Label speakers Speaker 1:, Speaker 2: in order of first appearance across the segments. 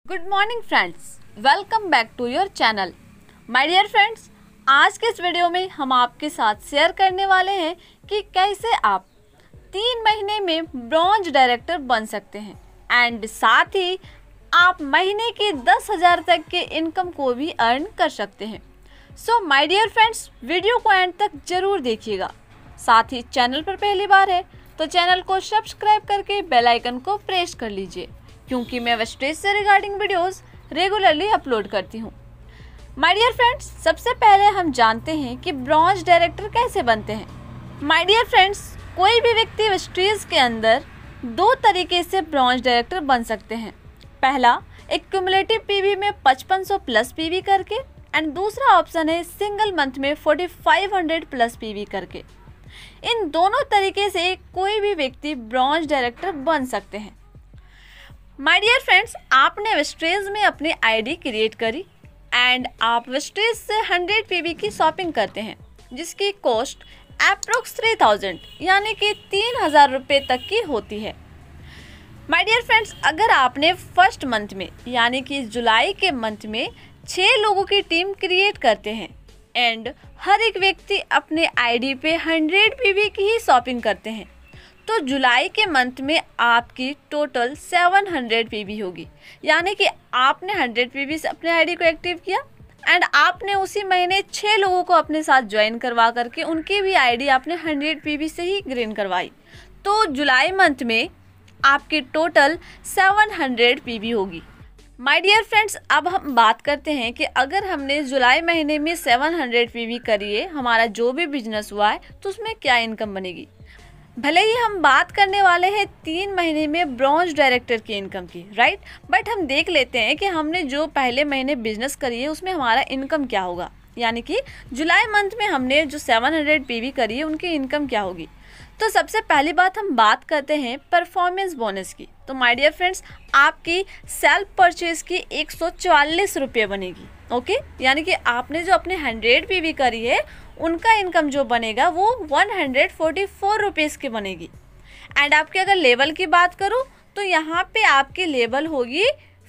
Speaker 1: Good morning friends, welcome back to your channel. My dear friends, आज के इस video में हम आपके साथ शेयर करने वाले हैं कि कैसे आप 3 महीने में ब्रॉन्ज डायरेक्टर बन सकते हैं एंड साथ ही आप महीने की 10,000 तक के इनकम को भी अर्न कर सकते हैं। So my dear friends, video को एंड तक जरूर देखिएगा। साथ ही चैनल पर पहली बार है तो चैनल को सब्सक्राइब करके बेल आइकन को प्रेस कर लीजिए, क्योंकि मैं वेस्टेज से रिगार्डिंग वीडियोस रेगुलरली अपलोड करती हूँ। माय डियर फ्रेंड्स, सबसे पहले हम जानते हैं कि ब्रॉन्ज डायरेक्टर कैसे बनते हैं। माय डियर फ्रेंड्स, कोई भी व्यक्ति वेस्टेज के अंदर 2 तरीके से ब्रॉन्ज डायरेक्टर बन सकते हैं। पहला, एक क्यूमुलेटिव पीवी में 5500 प्लस पीवी करके, एंड दूसरा ऑप्शन है सिंगल मंथ में 4500 प्लस पीवी करके। इन दोनों तरीके से कोई भी व्यक्ति ब्रॉन्ज डायरेक्टर बन सकते हैं। माय डियर फ्रेंड्स, आपने वेस्टेज में अपनी आईडी क्रिएट करी एंड आप वेस्टेज से 100 पीवी की शॉपिंग करते हैं, जिसकी कॉस्ट अप्रोक्स 3000 यानी कि 3000 रुपये तक की होती है। माय डियर फ्रेंड्स, अगर आपने फर्स्ट मंथ में यानी कि जुलाई के मंथ में 6 लोगों की टीम क्रिएट करते हैं एंड हर एक व्यक्ति अपने आईडी पे 100 पीवी की ही शॉपिंग करते हैं, तो जुलाई के मंथ में आपकी टोटल 700 पीवी होगी। यानी कि आपने 100 पीवी से अपने आईडी को एक्टिव किया एंड आपने उसी महीने 6 लोगों को अपने साथ ज्वाइन करवा करके उनकी भी आईडी आपने 100 पीवी से ही ग्रीन करवाई, तो जुलाई मंथ में आपकी टोटल 700 पीवी होगी। माय डियर फ्रेंड्स, अब हम बात करते हैं कि अगर हमने जुलाई महीने में 700 पीवी करिए, हमारा जो भी बिजनेस हुआ है, तो उसमें क्या इनकम बनेगी। भले ही हम बात करने वाले हैं 3 महीने में ब्रॉन्ज डायरेक्टर की इनकम की, राइट, बट हम देख लेते हैं कि हमने जो पहले महीने बिजनेस करी है उसमें हमारा इनकम क्या होगा। यानी कि जुलाई मंथ में हमने जो 700 पीवी करी है उनकी इनकम क्या होगी। तो सबसे पहली बात हम बात करते हैं परफॉर्मेंस बोनस की। तो माय डियर फ्रेंड्स, आपकी सेल्फ परचेज की 144 रुपये बनेगी। ओके, यानी कि आपने जो अपने 100 पीवी करी है उनका इनकम जो बनेगा वो 144 रुपीज़ की बनेगी। एंड आपके अगर लेवल की बात करूँ तो यहाँ पे आपकी लेवल होगी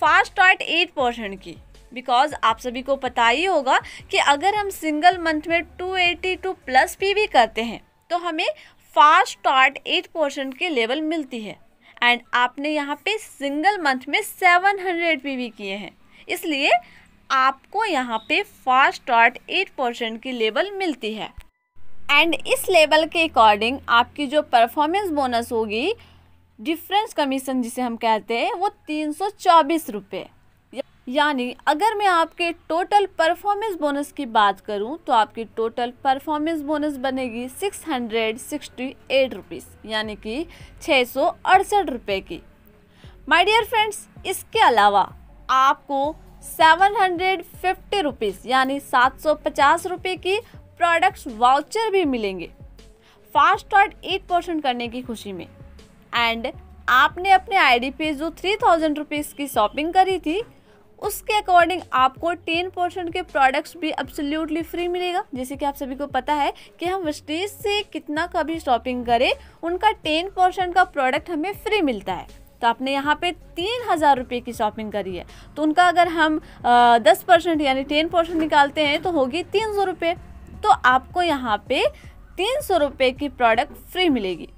Speaker 1: फास्ट स्टार्ट 8% की, बिकॉज आप सभी को पता ही होगा कि अगर हम सिंगल मंथ में 282 प्लस पीवी करते हैं तो हमें फास्ट स्टार्ट 8% के लेवल मिलती है। एंड आपने यहाँ पे सिंगल मंथ में 700 पीवी किए हैं, इसलिए आपको यहाँ पे फास्ट स्टार्ट 8% की लेवल मिलती है। एंड इस लेवल के अकॉर्डिंग आपकी जो परफॉर्मेंस बोनस होगी, डिफरेंस कमीशन जिसे हम कहते हैं, वो 324 रुपये। यानी अगर मैं आपके टोटल परफॉर्मेंस बोनस की बात करूं तो आपकी टोटल परफॉर्मेंस बोनस बनेगी 668 रुपीज़, यानी कि 668 रुपये की। माय डियर फ्रेंड्स, इसके अलावा आपको 750 रुपीज़ यानी 750 रुपये की प्रोडक्ट्स वाउचर भी मिलेंगे फास्ट स्टार्ट 8% करने की खुशी में। एंड आपने अपने आईडी पे जो 3000 रुपीज़ की शॉपिंग करी थी उसके अकॉर्डिंग आपको 10% के प्रोडक्ट्स भी एब्सोल्युटली फ्री मिलेगा। जैसे कि आप सभी को पता है कि हम वेस्टेज से कितना का भी शॉपिंग करें उनका 10% का प्रोडक्ट हमें फ्री मिलता है। तो आपने यहाँ पे 3000 रुपये की शॉपिंग करी है तो उनका अगर हम 10% यानी 10% निकालते हैं तो होगी 300 रुपये, तो आपको यहाँ पे 300 रुपये की प्रोडक्ट फ्री मिलेगी।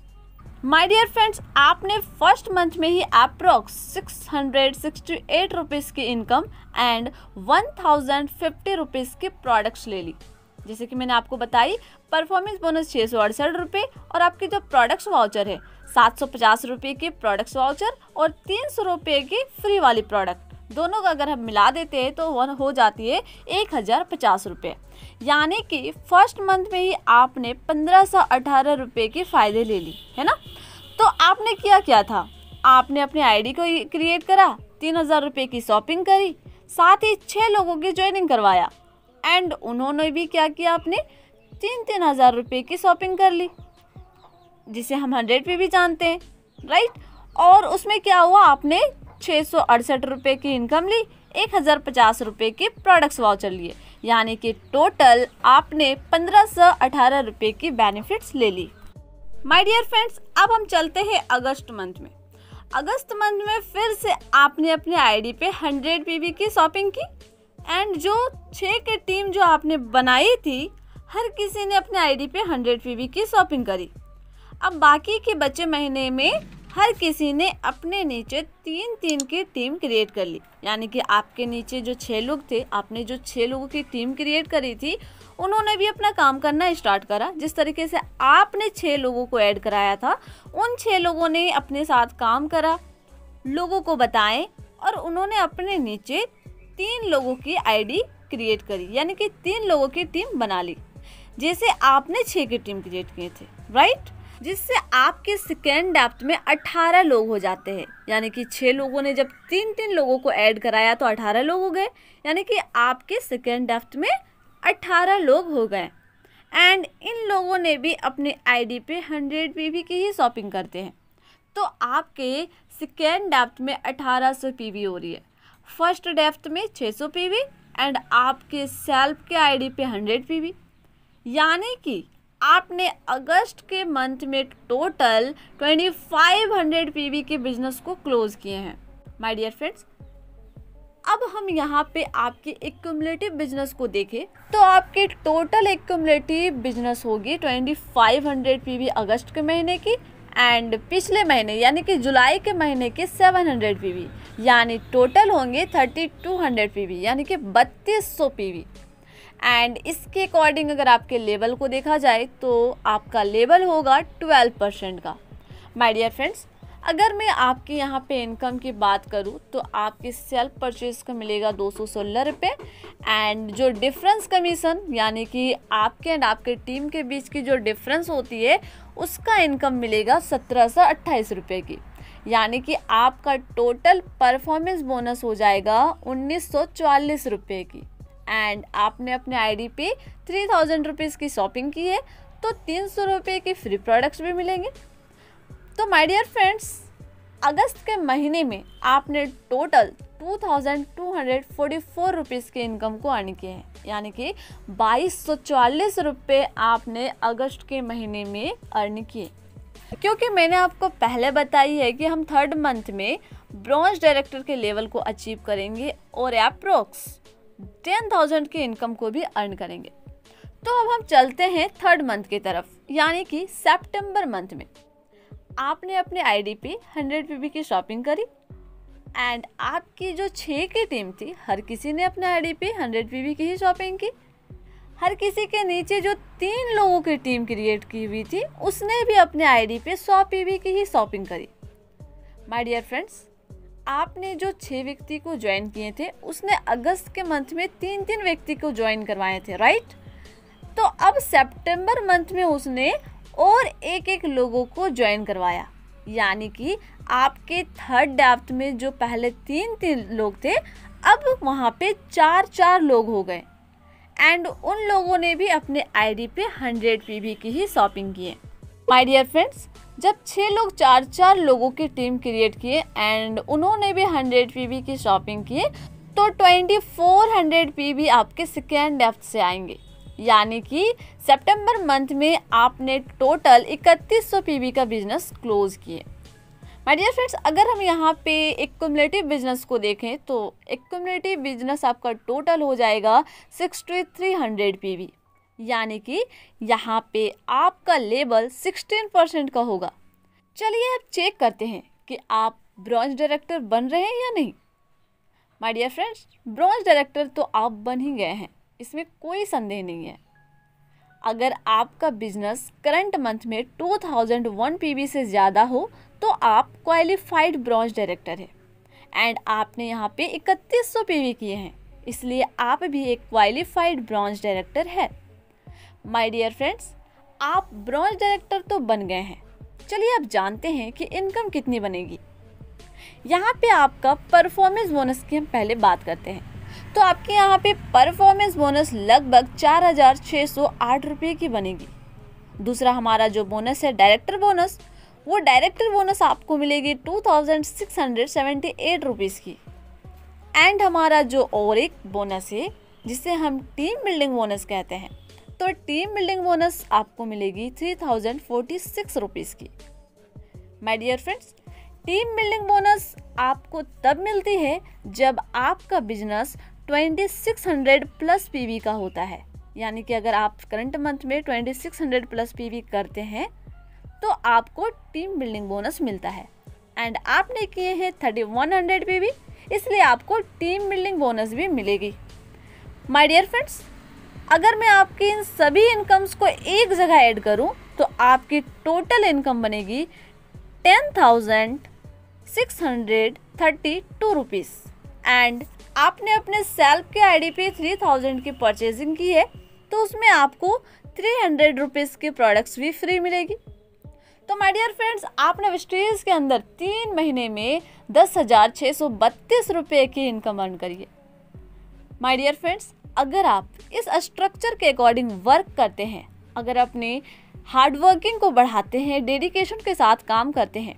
Speaker 1: माय डियर फ्रेंड्स, आपने फर्स्ट मंथ में ही अप्रोक्स 668 रुपीज़ की इनकम एंड 1050 रुपीज़ की प्रोडक्ट्स ले ली। जैसे कि मैंने आपको बताई, परफॉर्मेंस बोनस 668 रुपये और आपकी जो प्रोडक्ट्स वाउचर है 750 रुपये की प्रोडक्ट्स वाउचर और 300 रुपये की फ्री वाली प्रोडक्ट, दोनों का अगर हम मिला देते हैं तो वन हो जाती है 1050 रुपये। यानी कि फर्स्ट मंथ में ही आपने 1518 रुपये की फ़ायदे ले ली है ना। तो आपने क्या था, आपने अपनी आईडी को क्रिएट करा, 3000 रुपये की शॉपिंग करी, साथ ही 6 लोगों की ज्वाइनिंग करवाया एंड उन्होंने भी क्या किया, आपने 3000 रुपये की शॉपिंग कर ली, जिसे हम 100 पे भी जानते हैं, राइट। और उसमें क्या हुआ, आपने 668 रुपये की इनकम ली, 1050 रुपये के प्रोडक्ट्स वाउचर लिए, यानी कि टोटल आपने 1518 रुपये की बेनिफिट्स ले ली। माय डियर फ्रेंड्स, अब हम चलते हैं अगस्त मंथ में। अगस्त मंथ में फिर से आपने अपने आईडी पे 100 पीवी की शॉपिंग की एंड जो 6 की टीम जो आपने बनाई थी, हर किसी ने अपने आईडी पे 100 पीवी की शॉपिंग करी। अब बाकी के बचे महीने में हर किसी ने अपने नीचे 3-3 की टीम क्रिएट कर ली, यानी कि आपके नीचे जो 6 लोग थे, आपने जो 6 लोगों की टीम क्रिएट करी थी, उन्होंने भी अपना काम करना स्टार्ट करा। जिस तरीके से आपने 6 लोगों को ऐड कराया था, उन 6 लोगों ने अपने साथ काम करा, लोगों को बताएं और उन्होंने अपने नीचे 3 लोगों की आईडी क्रिएट करी, यानी कि 3 लोगों की टीम बना ली, जैसे आपने 6 की टीम क्रिएट किए थे, राइट। जिससे आपके सेकेंड ड्राफ्ट में 18 लोग हो जाते हैं, यानी कि 6 लोगों ने जब 3-3 लोगों को ऐड कराया तो 18 लोग हो गए, यानी कि आपके सेकेंड ड्राफ्ट में 18 लोग हो गए। एंड इन लोगों ने भी अपने आईडी पे 100 पीवी की ही शॉपिंग करते हैं, तो आपके सेकेंड ड्राफ्ट में 1800 पीवी हो रही है, फर्स्ट ड्राफ्ट में 600 पीवी एंड आपके सेल्फ के आईडी पे 100 पीवी, यानी कि आपने अगस्त के मंथ में टोटल 2500 पीवी के बिजनेस को क्लोज किए हैं। माय डियर फ्रेंड्स, अब हम यहाँ पे आपके एक्यूमुलेटिव बिजनेस को देखें तो आपके टोटल एक्यूमुलेटिव बिजनेस होगी 2500 पीवी अगस्त के महीने की एंड पिछले महीने यानी कि जुलाई के महीने के 700 पीवी, यानी टोटल होंगे 3200 पीवी, यानी कि 3200 पीवी। एंड इसके अकॉर्डिंग अगर आपके लेवल को देखा जाए तो आपका लेवल होगा 12% का। माय डियर फ्रेंड्स, अगर मैं आपके यहाँ पे इनकम की बात करूँ तो आपके सेल्फ परचेज का मिलेगा 216 रुपये एंड जो डिफरेंस कमीशन यानी कि आपके एंड आपके टीम के बीच की जो डिफरेंस होती है उसका इनकम मिलेगा 1728 रुपये की, यानी कि आपका टोटल परफॉर्मेंस बोनस हो जाएगा 1944 रुपये की। एंड आपने अपने आईडी पे 3000 रुपीज़ की शॉपिंग की है तो 300 रुपये के फ्री प्रोडक्ट्स भी मिलेंगे। तो माय डियर फ्रेंड्स, अगस्त के महीने में आपने टोटल 2244 रुपीज़ के इनकम को अर्न किए हैं, यानी कि 2244 रुपये आपने अगस्त के महीने में अर्न किए। क्योंकि मैंने आपको पहले बताई है कि हम थर्ड मंथ में ब्रॉन्ज डायरेक्टर के लेवल को अचीव करेंगे और अप्रोक्स 10,000 की इनकम को भी अर्न करेंगे। तो अब हम चलते हैं थर्ड मंथ की तरफ, यानी कि सितंबर मंथ में आपने अपने आईडी पे 100 पीवी की शॉपिंग करी एंड आपकी जो 6 की टीम थी, हर किसी ने अपने आईडी पे 100 पीवी की ही शॉपिंग की। हर किसी के नीचे जो 3 लोगों की टीम क्रिएट की हुई थी उसने भी अपने आईडी पे 100 पीवी की ही शॉपिंग करी। माय डियर फ्रेंड्स, आपने जो 6 व्यक्ति को ज्वाइन किए थे उसने अगस्त के मंथ में 3-3 व्यक्ति को ज्वाइन करवाए थे, राइट। तो अब सितंबर मंथ में उसने और एक लोगों को ज्वाइन करवाया, यानी कि आपके थर्ड ड्राफ्ट में जो पहले 3-3 लोग थे अब वहाँ पे 4-4 लोग हो गए एंड उन लोगों ने भी अपने आईडी पे 100 पीवी की ही शॉपिंग की है। माय डियर फ्रेंड्स, जब 6 लोग 4-4 लोगों की टीम क्रिएट किए एंड उन्होंने भी 100 पीवी की शॉपिंग किए तो 2400 पीवी आपके सेकेंड ड्राफ्ट से आएंगे, यानी कि सितंबर मंथ में आपने टोटल 3100 पीवी का बिजनेस क्लोज किए। माय डियर फ्रेंड्स, अगर हम यहाँ पे एक्यूमुलेटिव बिजनेस को देखें तो एक्यूमुलेटिव बिजनेस आपका टोटल हो जाएगा 6300 पीवी, यानी कि यहाँ पे आपका लेवल 16% का होगा। चलिए अब चेक करते हैं कि आप ब्रॉन्ज डायरेक्टर बन रहे हैं या नहीं। My dear friends, bronze director तो आप बन ही गए हैं, इसमें कोई संदेह नहीं है। अगर आपका बिजनेस करंट मंथ में 2001 पीवी से ज़्यादा हो तो आप क्वालिफाइड ब्रॉन्ज डायरेक्टर है एंड आपने यहाँ पे 3100 पीवी किए हैं, इसलिए आप भी एक क्वालिफाइड ब्रॉन्ज डायरेक्टर है। माय डियर फ्रेंड्स, आप ब्रॉन्ज डायरेक्टर तो बन गए हैं, चलिए अब जानते हैं कि इनकम कितनी बनेगी। यहाँ पे आपका परफॉर्मेंस बोनस की हम पहले बात करते हैं तो आपके यहाँ पे परफॉर्मेंस बोनस लगभग 4608 रुपये की बनेगी। दूसरा हमारा जो बोनस है डायरेक्टर बोनस, वो डायरेक्टर बोनस आपको मिलेगी 2678 रुपीज़ की। एंड हमारा जो और एक बोनस है जिसे हम टीम बिल्डिंग बोनस कहते हैं, तो टीम बिल्डिंग बोनस आपको मिलेगी 3046 रुपीज़ की। My dear friends, team building bonus आपको तब मिलती है जब आपका बिजनेस 2600 प्लस पीवी का होता है। यानी कि अगर आप करंट मंथ में 2600 प्लस पीवी करते हैं तो आपको टीम बिल्डिंग बोनस मिलता है। एंड आपने किए हैं 3100 पीवी, इसलिए आपको टीम बिल्डिंग बोनस भी मिलेगी। माय डियर फ्रेंड्स, अगर मैं आपकी इन सभी इनकम्स को एक जगह ऐड करूं तो आपकी टोटल इनकम बनेगी 10,632 रुपीज़। एंड आपने अपने सेल्फ के आईडी पे 3000 की परचेजिंग की है तो उसमें आपको 300 रुपीज़ के प्रोडक्ट्स भी फ्री मिलेगी। तो माय डियर फ्रेंड्स, आपने वेस्टेज के अंदर 3 महीने में 10,632 रुपये की इनकम अर्न करी है। माय डियर फ्रेंड्स, अगर आप इस स्ट्रक्चर के अकॉर्डिंग वर्क करते हैं, अगर अपने हार्डवर्किंग को बढ़ाते हैं, डेडिकेशन के साथ काम करते हैं,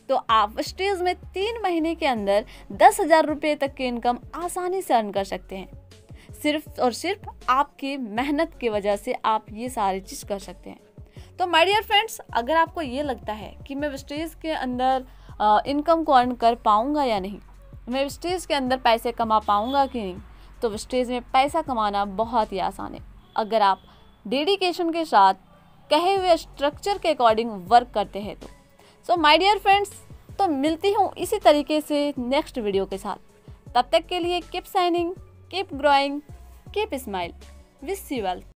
Speaker 1: तो आप वेस्टेज में 3 महीने के अंदर 10,000 रुपये तक की इनकम आसानी से अर्न कर सकते हैं। सिर्फ और सिर्फ आपकी मेहनत की वजह से आप ये सारी चीज़ कर सकते हैं। तो माय डियर फ्रेंड्स, अगर आपको ये लगता है कि मैं वेस्टेज के अंदर इनकम को अर्न कर पाऊँगा या नहीं, मैं वेस्टेज के अंदर पैसे कमा पाऊँगा कि नहीं, तो वेस्टेज में पैसा कमाना बहुत ही आसान है अगर आप डेडिकेशन के साथ कहे हुए स्ट्रक्चर के अकॉर्डिंग वर्क करते हैं तो। सो माय डियर फ्रेंड्स, तो मिलती हूँ इसी तरीके से नेक्स्ट वीडियो के साथ। तब तक के लिए keep signing, keep growing, keep smile, wish you well.